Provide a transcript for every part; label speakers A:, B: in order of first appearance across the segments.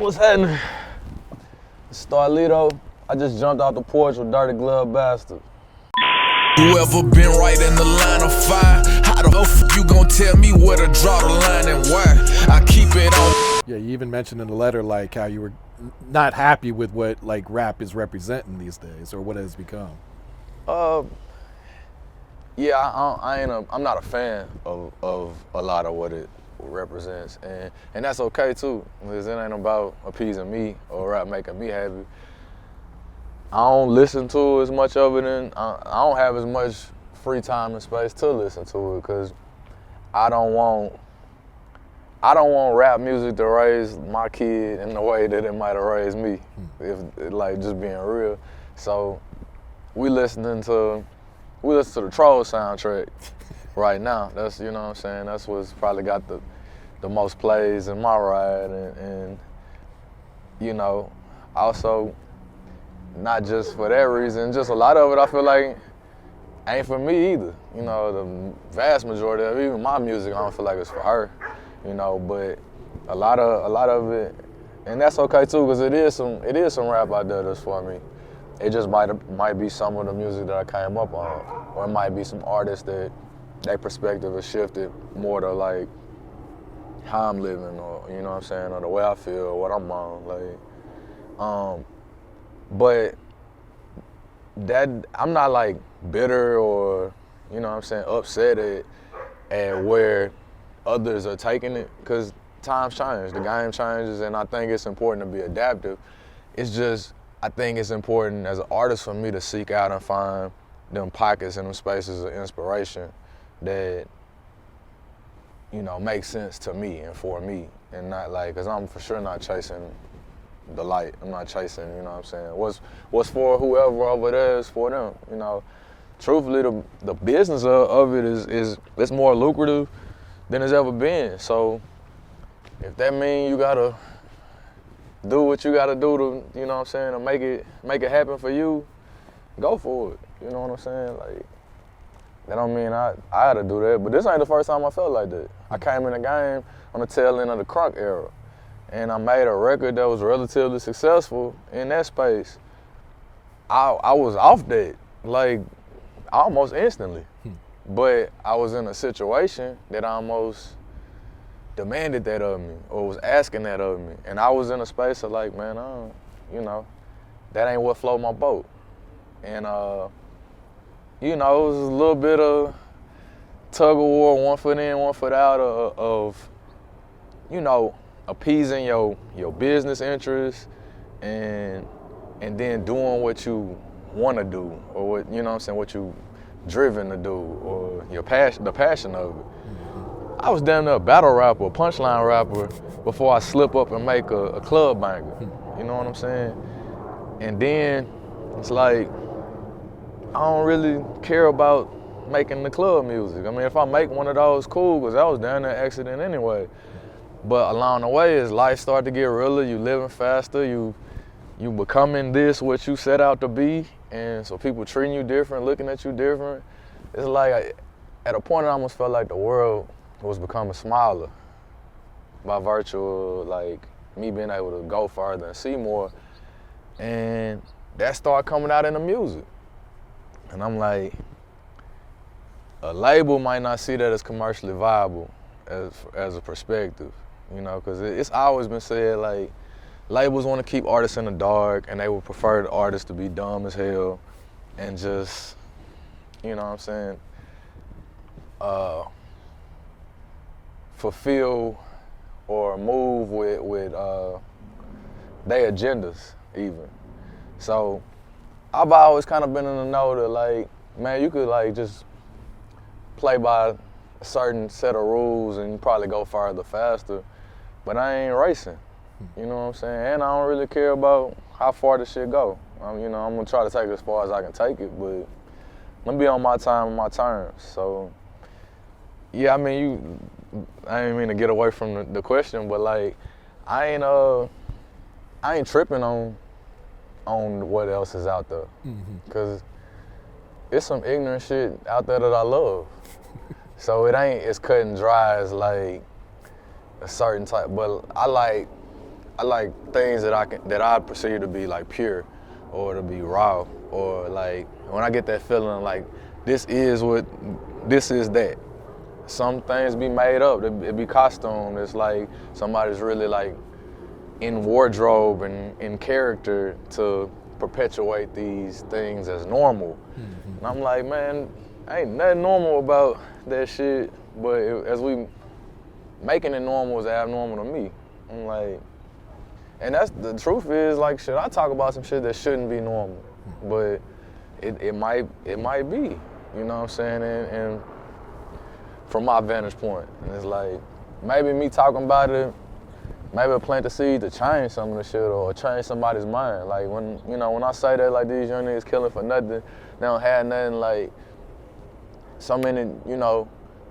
A: What's happening? Starlito. I just jumped out the porch with Dirty Glove Bastard.
B: You ever been right in the line of fire? How the fuck you gon' tell me where to draw the line and why? I keep it on.
C: Yeah, you even mentioned in the letter like how you were not happy with what like rap is representing these days, or what it has become.
A: Yeah, I'm not a fan of a lot of what it represents, and that's okay too, because it ain't about appeasing me or rap making me happy. I don't listen to as much of it, and I don't have as much free time and space to listen to it, because I don't want rap music to raise my kid in the way that it might have raised me, if like just being real. So we listen to the Troll soundtrack right now. That's, you know what I'm saying, that's what's probably got the most plays in my ride, and you know, also not just for that reason, just a lot of it I feel like ain't for me either. You know, the vast majority of even my music I don't feel like it's for her, you know, but a lot of it, and that's okay too, because it is some rap out there that's for me. It just might be some of the music that I came up on, or it might be some artists that their perspective has shifted more to like how I'm living, or you know what I'm saying, or the way I feel, or what I'm on, like. But that I'm not like bitter or, you know what I'm saying, upset at where others are taking it, because times change, the game changes, and I think it's important to be adaptive. It's just, I think it's important as an artist for me to seek out and find them pockets and them spaces of inspiration that, you know, make sense to me and for me, and not like, because I'm for sure not chasing the light. I'm not chasing, you know what I'm saying, what's for whoever over there is for them, you know. Truthfully, the business of it is it's more lucrative than it's ever been. So if that means you gotta do what you gotta do to, you know what I'm saying, to make it happen for you, go for it. You know what I'm saying? Like, that don't mean I had to do that, but this ain't the first time I felt like that. I came in the game on the tail end of the crunk era, and I made a record that was relatively successful in that space. I was off that, like, almost instantly. But I was in a situation that almost demanded that of me, or was asking that of me. And I was in a space of like, man, you know, that ain't what float my boat. And, you know, it was a little bit of tug of war, one foot in, one foot out of you know, appeasing your business interests and then doing what you want to do, or what, you know what I'm saying, what you driven to do, or the passion of it. I was damn near a battle rapper, a punchline rapper, before I slip up and make a club banger. You know what I'm saying? And then it's like, I don't really care about making the club music. I mean, if I make one of those, cool, because I was down there accident anyway. But along the way, as life started to get realer, you living faster, you becoming this, what you set out to be, and so people treating you different, looking at you different. It's like, at a point, I almost felt like the world was becoming smaller by virtue of like me being able to go farther and see more, and that started coming out in the music. And I'm like, a label might not see that as commercially viable as a perspective, you know, because it's always been said like labels want to keep artists in the dark, and they would prefer the artists to be dumb as hell and just, you know what I'm saying, fulfill or move with their agendas even. So I've always kind of been in the know that like, man, you could like just play by a certain set of rules and you probably go farther faster, but I ain't racing. You know what I'm saying? And I don't really care about how far this shit go. You know, I'm gonna try to take it as far as I can take it, but I'm gonna be on my time and my terms. So yeah, I mean, I didn't mean to get away from the question, but like, I ain't tripping on what else is out there, because it's some ignorant shit out there that I love. So it ain't as cut and dry as like a certain type, but I things that I perceive to be like pure, or to be raw, or like when I get that feeling like this is that. Some things be made up. It be costume. It's like somebody's really like in wardrobe and in character to perpetuate these things as normal. Mm-hmm. And I'm like, man, ain't nothing normal about that shit. But as we making it normal is abnormal to me. I'm like, and that's the truth is like, shit, I talk about some shit that shouldn't be normal, but it might be, you know what I'm saying? And from my vantage point, and it's like, maybe me talking about it, maybe it'll plant the seed to change some of the shit or change somebody's mind. Like when I say that, like these young niggas killing for nothing, they don't have nothing, like so many,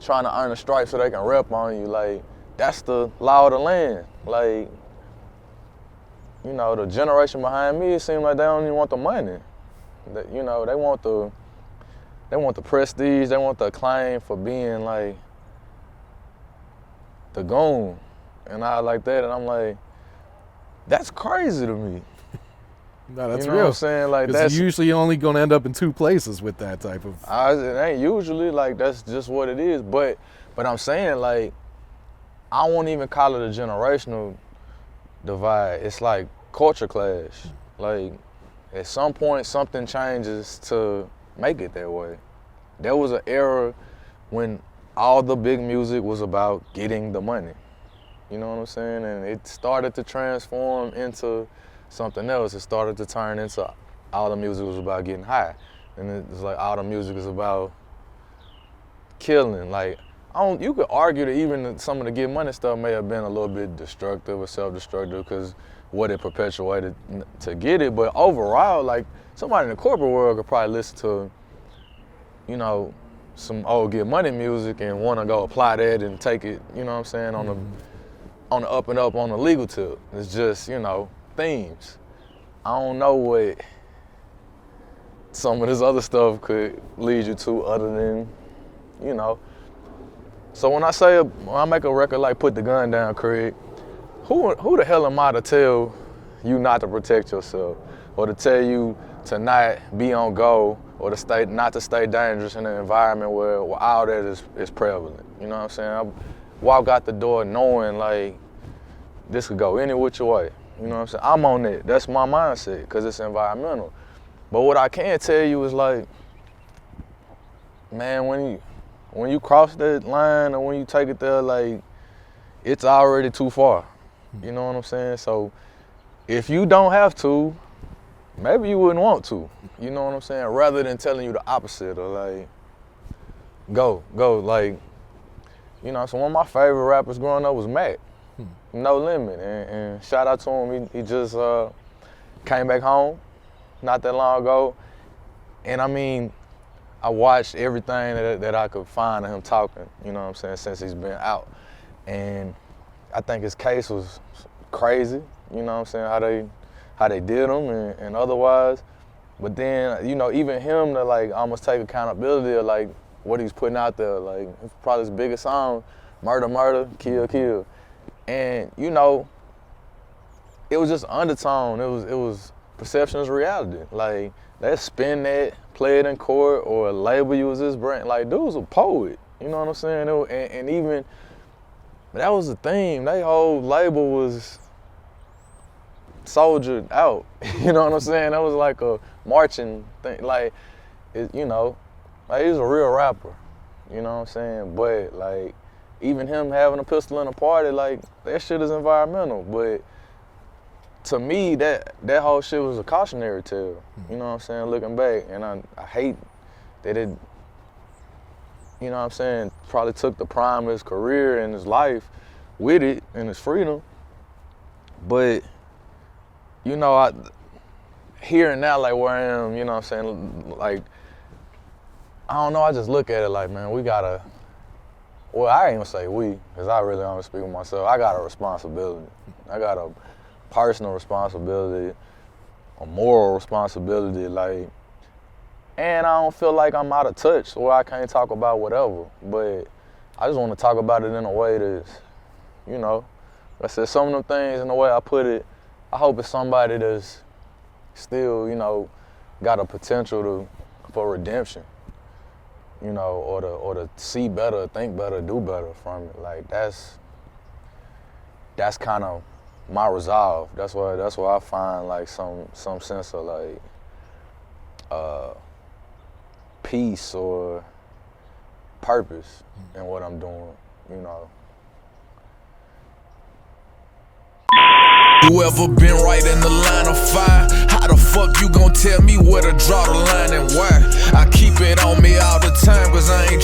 A: trying to earn a stripe so they can rep on you, like that's the law of the land. Like, the generation behind me, it seems like they don't even want the money. They want the prestige, they want the acclaim for being like the goon and I like that, and I'm like, that's crazy to me.
C: No, that's
A: you know
C: real.
A: What I'm saying? Like
C: that's usually only gonna end up in two places with that type of.
A: It ain't usually, like that's just what it is. But I'm saying, like, I won't even call it a generational divide. It's like culture clash. Like at some point something changes to make it that way. There was an era when all the big music was about getting the money. You know what I'm saying? And it started to transform into something else. It started to turn into all the music was about getting high. And it's like all the music is about killing. Like, you could argue that even some of the get money stuff may have been a little bit destructive or self-destructive because what it perpetuated to get it. But overall, like, somebody in the corporate world could probably listen to, some old get money music and want to go apply that and take it, you know what I'm saying, on the up and up on the legal tip. It's just, themes. I don't know what some of this other stuff could lead you to other than, So when I make a record like Put the Gun Down, Craig, who the hell am I to tell you not to protect yourself, or to tell you to not be on go, or not to stay dangerous in an environment where all that is prevalent? You know what I'm saying? I walk out the door knowing like this could go any which way. You know what I'm saying? I'm on it. That's my mindset because it's environmental. But what I can tell you is like, man, when you cross that line or when you take it there, like it's already too far. You know what I'm saying? So if you don't have to, maybe you wouldn't want to. You know what I'm saying? Rather than telling you the opposite, or like, go, like, so one of my favorite rappers growing up was Mac. No Limit, and shout out to him. He just came back home not that long ago, and I mean, I watched everything that I could find of him talking, you know what I'm saying, since he's been out, and I think his case was crazy, you know what I'm saying, how they did him and otherwise, but then, even him to like almost take accountability of like what he's putting out there, like it's probably his biggest song, Murder, Kill. And it was just undertone. It was perception is reality. Like let's spin that, play it in court, or label you as this brand. Like dude was a poet. You know what I'm saying? And even that was the theme. That whole label was soldiered out. You know what I'm saying? That was like a marching thing. Like like he was a real rapper. You know what I'm saying? But like, even him having a pistol in a party, like, that shit is environmental. But to me, that whole shit was a cautionary tale. You know what I'm saying, looking back. And I hate that it, you know what I'm saying, probably took the prime of his career and his life with it and his freedom. But, I here and now, like where I am, you know what I'm saying, like, I don't know, I just look at it like, man, we gotta, well, I ain't gonna say we, because I really only speak with myself. I got a responsibility. I got a personal responsibility, a moral responsibility, like, and I don't feel like I'm out of touch or I can't talk about whatever, but I just want to talk about it in a way that's, I said, some of them things, in the way I put it, I hope it's somebody that's still, you know, got a potential for redemption, you know, or to see better, think better, do better from it. Like that's kind of my resolve. That's why I find like some sense of like peace or purpose in what I'm doing, you know.
B: You ever been right in the line of fire? How the fuck you gon' tell me where to draw the line and why? I keep it on me all the time, cause I ain't